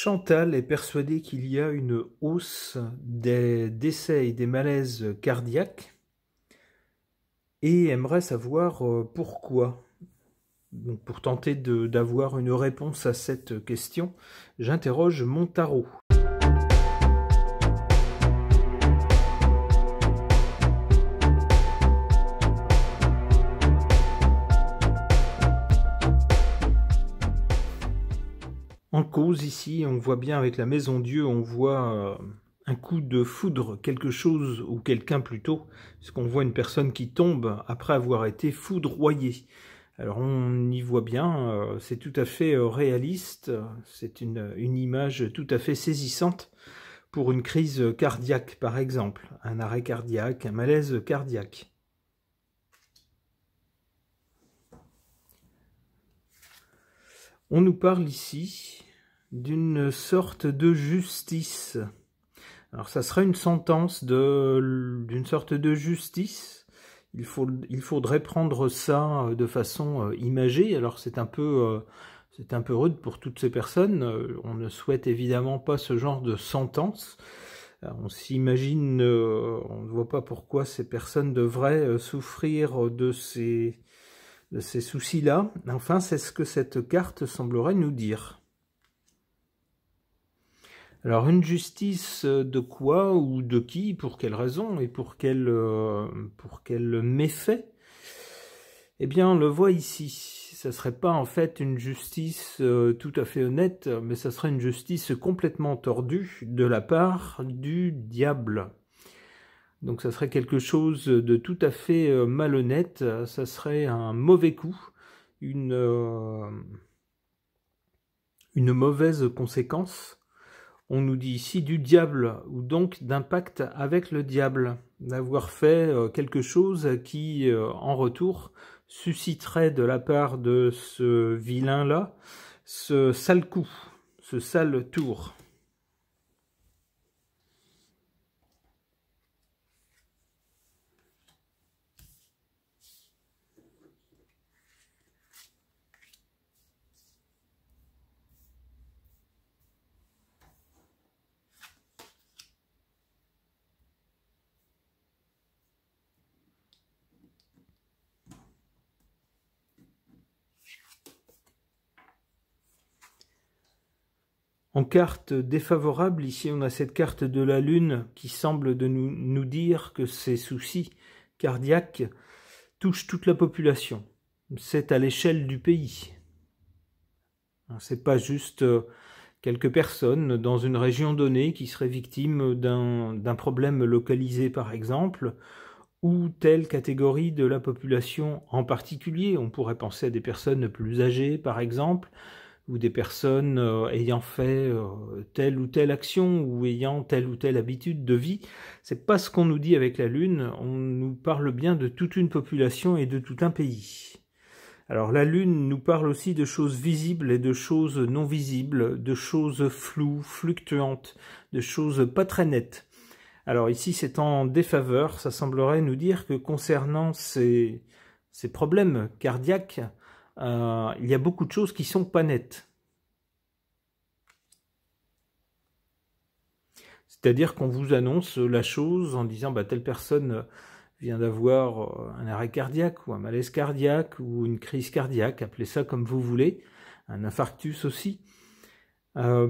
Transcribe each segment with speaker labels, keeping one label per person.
Speaker 1: Chantal est persuadée qu'il y a une hausse des décès et des malaises cardiaques et aimerait savoir pourquoi. Donc pour tenter d'avoir une réponse à cette question, j'interroge mon tarot. En cause ici, on voit bien avec la Maison Dieu, on voit un coup de foudre, quelque chose, ou quelqu'un plutôt, puisqu'on voit une personne qui tombe après avoir été foudroyée. Alors on y voit bien, c'est tout à fait réaliste, c'est une image tout à fait saisissante pour une crise cardiaque par exemple, un arrêt cardiaque, un malaise cardiaque. On nous parle ici d'une sorte de justice. Alors ça serait une sentence d'une sorte de justice. Il faudrait prendre ça de façon imagée. Alors c'est un peu rude pour toutes ces personnes. On ne souhaite évidemment pas ce genre de sentence. Alors, on s'imagine, on ne voit pas pourquoi ces personnes devraient souffrir de ces soucis-là. Enfin, c'est ce que cette carte semblerait nous dire. Alors, une justice de quoi ou de qui, pour quelle raison et pour quel méfait? Eh bien, on le voit ici. Ça ne serait pas en fait une justice tout à fait honnête, mais ça serait une justice complètement tordue de la part du diable. Donc ça serait quelque chose de tout à fait malhonnête, ça serait un mauvais coup, une mauvaise conséquence. On nous dit ici du diable, ou donc d'impact avec le diable, d'avoir fait quelque chose qui, en retour, susciterait de la part de ce vilain-là, ce sale coup, ce sale tour. En carte défavorable, ici on a cette carte de la Lune qui semble nous dire que ces soucis cardiaques touchent toute la population. C'est à l'échelle du pays. C'est pas juste quelques personnes dans une région donnée qui seraient victimes d'un problème localisé par exemple, ou telle catégorie de la population en particulier. On pourrait penser à des personnes plus âgées par exemple, ou des personnes ayant fait telle ou telle action ou ayant telle ou telle habitude de vie. C'est pas ce qu'on nous dit avec la Lune, on nous parle bien de toute une population et de tout un pays. Alors la Lune nous parle aussi de choses visibles et de choses non visibles, de choses floues, fluctuantes, de choses pas très nettes. Alors ici c'est en défaveur, ça semblerait nous dire que concernant ces problèmes cardiaques, il y a beaucoup de choses qui sont pas nettes. C'est-à-dire qu'on vous annonce la chose en disant bah, telle personne vient d'avoir un arrêt cardiaque ou un malaise cardiaque ou une crise cardiaque, appelez ça comme vous voulez, un infarctus aussi,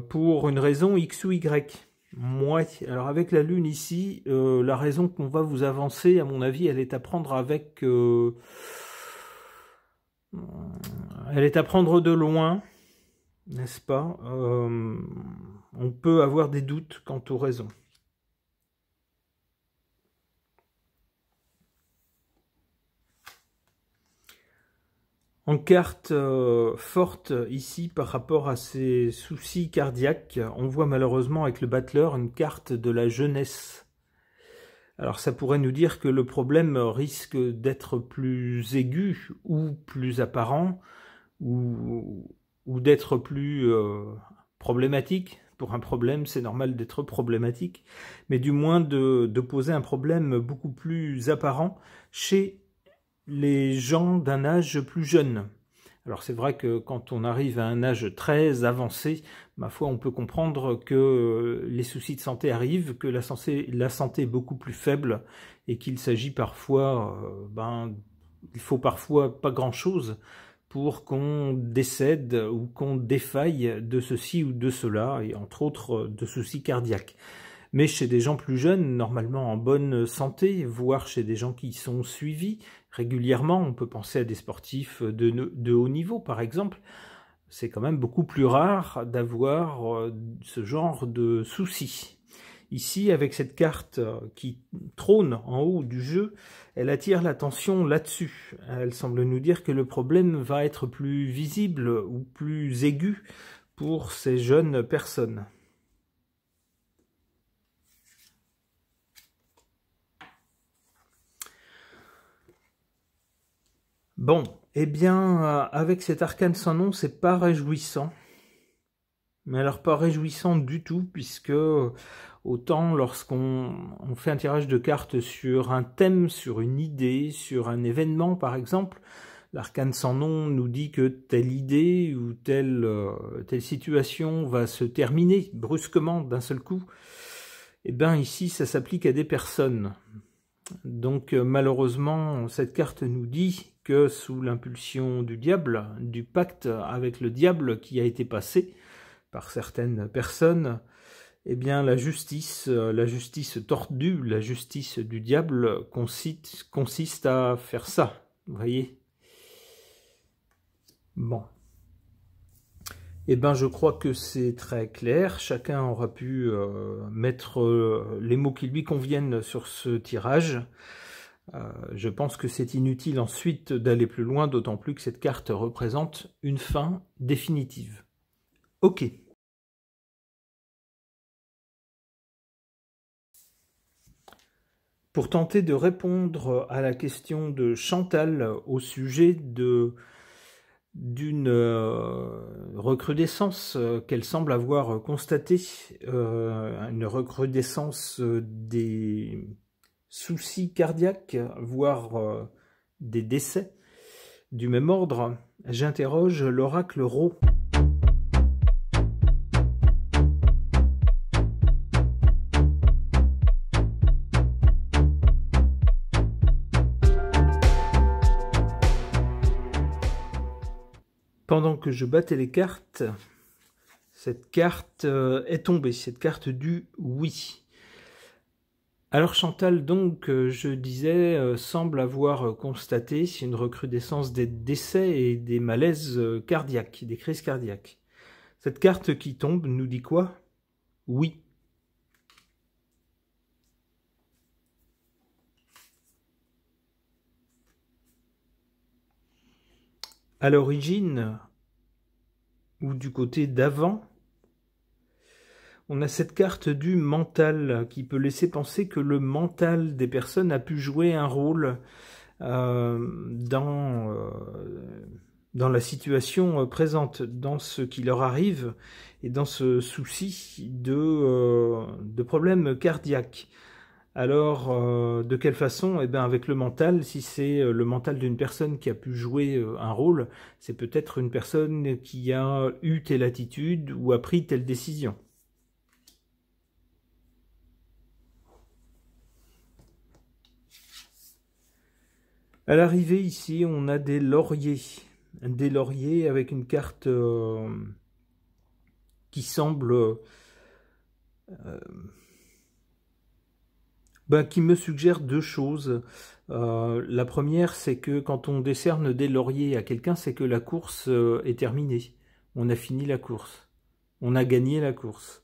Speaker 1: pour une raison X ou Y. Moi, alors avec la Lune ici, la raison qu'on va vous avancer, à mon avis, elle est à prendre avec... elle est à prendre de loin, n'est-ce pas? On peut avoir des doutes quant aux raisons. En carte forte ici par rapport à ces soucis cardiaques, on voit malheureusement avec le battleur une carte de la jeunesse. Alors ça pourrait nous dire que le problème risque d'être plus aigu ou plus apparent ou d'être plus problématique. Pour un problème, c'est normal d'être problématique, mais du moins de poser un problème beaucoup plus apparent chez les gens d'un âge plus jeune. Alors c'est vrai que quand on arrive à un âge très avancé, ma foi, on peut comprendre que les soucis de santé arrivent, que la santé est beaucoup plus faible et qu'il s'agit parfois, il faut parfois pas grand-chose pour qu'on décède ou qu'on défaille de ceci ou de cela, et entre autres de soucis cardiaques. Mais chez des gens plus jeunes, normalement en bonne santé, voire chez des gens qui sont suivis régulièrement, on peut penser à des sportifs de haut niveau par exemple, c'est quand même beaucoup plus rare d'avoir ce genre de soucis. Ici, avec cette carte qui trône en haut du jeu, elle attire l'attention là-dessus. Elle semble nous dire que le problème va être plus visible ou plus aigu pour ces jeunes personnes. Bon, eh bien, avec cet arcane sans nom, c'est pas réjouissant. Mais alors pas réjouissant du tout, puisque autant lorsqu'on fait un tirage de cartes sur un thème, sur une idée, sur un événement par exemple, l'arcane sans nom nous dit que telle idée ou telle situation va se terminer brusquement d'un seul coup. Eh bien ici, ça s'applique à des personnes. Donc malheureusement, cette carte nous dit que sous l'impulsion du diable, du pacte avec le diable qui a été passé par certaines personnes, eh bien la justice tordue, la justice du diable consiste à faire ça, vous voyez. Bon. Eh bien, je crois que c'est très clair. Chacun aura pu mettre les mots qui lui conviennent sur ce tirage. Je pense que c'est inutile ensuite d'aller plus loin, d'autant plus que cette carte représente une fin définitive. Ok. Pour tenter de répondre à la question de Chantal au sujet d'une recrudescence qu'elle semble avoir constatée, une recrudescence des soucis cardiaques, voire des décès du même ordre, j'interroge l'oracle Ro. Pendant que je battais les cartes, cette carte est tombée, cette carte du oui. Alors Chantal, donc, je disais, semble avoir constaté une recrudescence des décès et des malaises cardiaques, des crises cardiaques. Cette carte qui tombe nous dit quoi? Oui. À l'origine, ou du côté d'avant, on a cette carte du mental qui peut laisser penser que le mental des personnes a pu jouer un rôle dans la situation présente, dans ce qui leur arrive et dans ce souci de problèmes cardiaques. Alors, de quelle façon? Eh bien, avec le mental, si c'est le mental d'une personne qui a pu jouer un rôle, c'est peut-être une personne qui a eu telle attitude ou a pris telle décision. À l'arrivée, ici, on a des lauriers avec une carte qui semble... qui me suggère deux choses. La première, c'est que quand on décerne des lauriers à quelqu'un, c'est que la course est terminée. On a fini la course. On a gagné la course.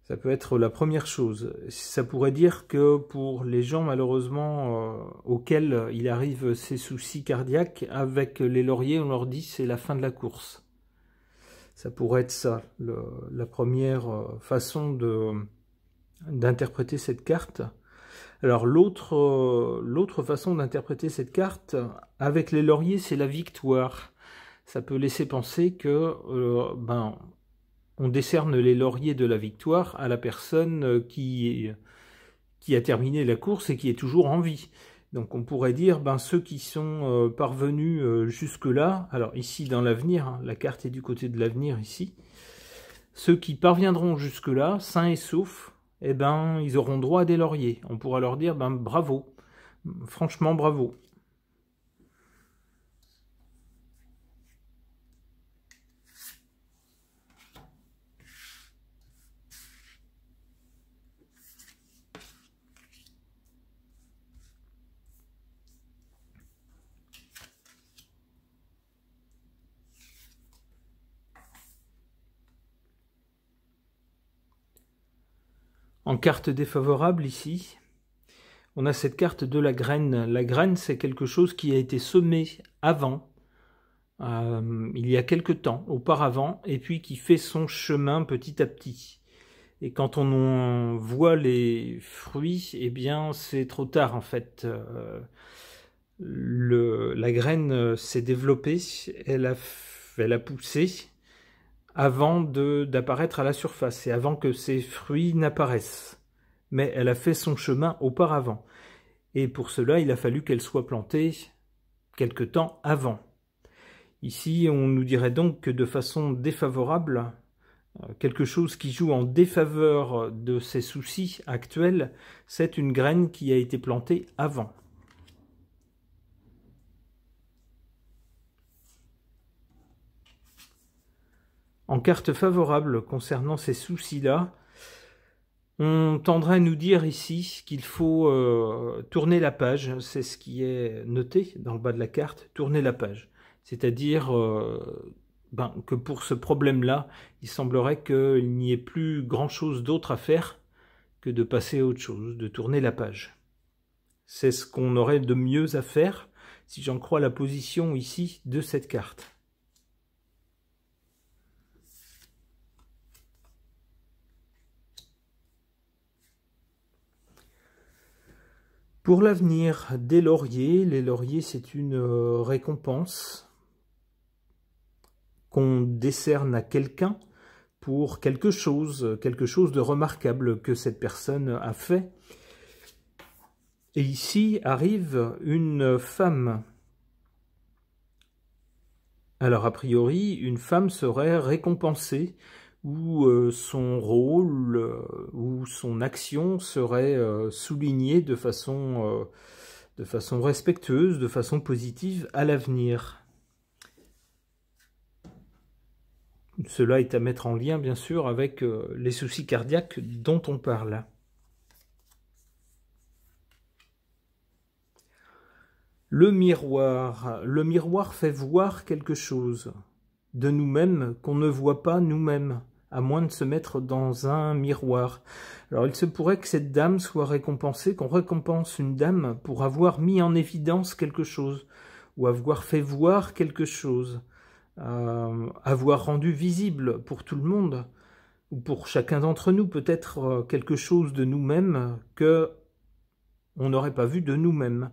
Speaker 1: Ça peut être la première chose. Ça pourrait dire que pour les gens, malheureusement, auxquels il arrive ces soucis cardiaques, avec les lauriers, on leur dit c'est la fin de la course. Ça pourrait être ça, la première façon d'interpréter cette carte. Alors l'autre façon d'interpréter cette carte, avec les lauriers, c'est la victoire. Ça peut laisser penser que on décerne les lauriers de la victoire à la personne qui a terminé la course et qui est toujours en vie. Donc on pourrait dire, ben, ceux qui sont parvenus jusque-là, alors ici dans l'avenir, hein, la carte est du côté de l'avenir ici, ceux qui parviendront jusque-là, sains et saufs, eh ben, ils auront droit à des lauriers. On pourra leur dire, ben, bravo, franchement bravo. En carte défavorable, ici, on a cette carte de la graine. La graine, c'est quelque chose qui a été semé avant, il y a quelque temps, auparavant, et puis qui fait son chemin petit à petit. Et quand on en voit les fruits, eh bien, c'est trop tard, en fait. La graine s'est développée, elle a poussé, avant d'apparaître à la surface et avant que ces fruits n'apparaissent. Mais elle a fait son chemin auparavant. Et pour cela, il a fallu qu'elle soit plantée quelque temps avant. Ici, on nous dirait donc que de façon défavorable, quelque chose qui joue en défaveur de ces soucis actuels, c'est une graine qui a été plantée avant. En carte favorable concernant ces soucis-là, on tendrait à nous dire ici qu'il faut tourner la page, c'est ce qui est noté dans le bas de la carte, tourner la page. C'est-à-dire que pour ce problème-là, il semblerait qu'il n'y ait plus grand-chose d'autre à faire que de passer à autre chose, de tourner la page. C'est ce qu'on aurait de mieux à faire, si j'en crois la position ici de cette carte. Pour l'avenir, des lauriers. Les lauriers, c'est une récompense qu'on décerne à quelqu'un pour quelque chose de remarquable que cette personne a fait. Et ici arrive une femme. Alors a priori, une femme serait récompensée, où son rôle ou son action serait soulignée de façon respectueuse, de façon positive à l'avenir. Cela est à mettre en lien, bien sûr, avec les soucis cardiaques dont on parle. Le miroir fait voir quelque chose de nous-mêmes qu'on ne voit pas nous-mêmes, à moins de se mettre dans un miroir. Alors il se pourrait que cette dame soit récompensée, qu'on récompense une dame pour avoir mis en évidence quelque chose, ou avoir fait voir quelque chose, avoir rendu visible pour tout le monde, ou pour chacun d'entre nous peut-être quelque chose de nous-mêmes que on n'aurait pas vu de nous-mêmes.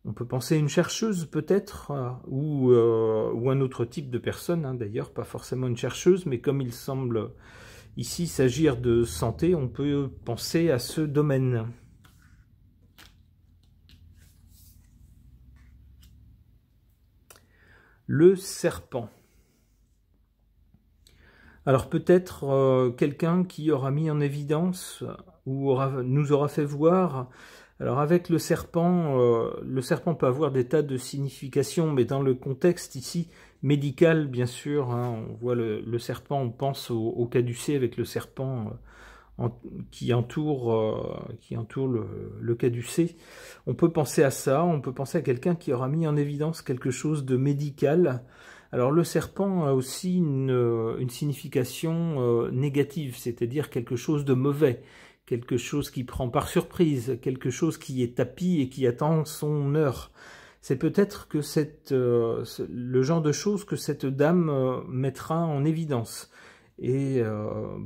Speaker 1: On peut penser à une chercheuse peut-être, ou un autre type de personne, hein, d'ailleurs, pas forcément une chercheuse, mais comme il semble ici s'agir de santé, on peut penser à ce domaine. Le serpent. Alors peut-être quelqu'un qui aura mis en évidence, ou nous aura fait voir. Alors avec le serpent peut avoir des tas de significations, mais dans le contexte ici médical, bien sûr, hein, on voit le serpent, on pense au caducée avec le serpent qui entoure le caducée. On peut penser à ça, on peut penser à quelqu'un qui aura mis en évidence quelque chose de médical. Alors le serpent a aussi une signification négative, c'est-à-dire quelque chose de mauvais. Quelque chose qui prend par surprise, quelque chose qui est tapis et qui attend son heure. C'est peut-être que le genre de choses que cette dame mettra en évidence. Et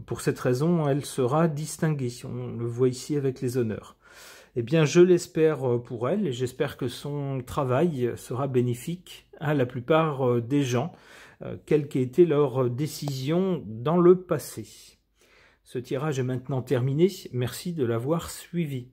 Speaker 1: pour cette raison, elle sera distinguée. On le voit ici avec les honneurs. Eh bien, je l'espère pour elle, et j'espère que son travail sera bénéfique à la plupart des gens, quelle qu'ait été leur décision dans le passé. Ce tirage est maintenant terminé, merci de l'avoir suivi.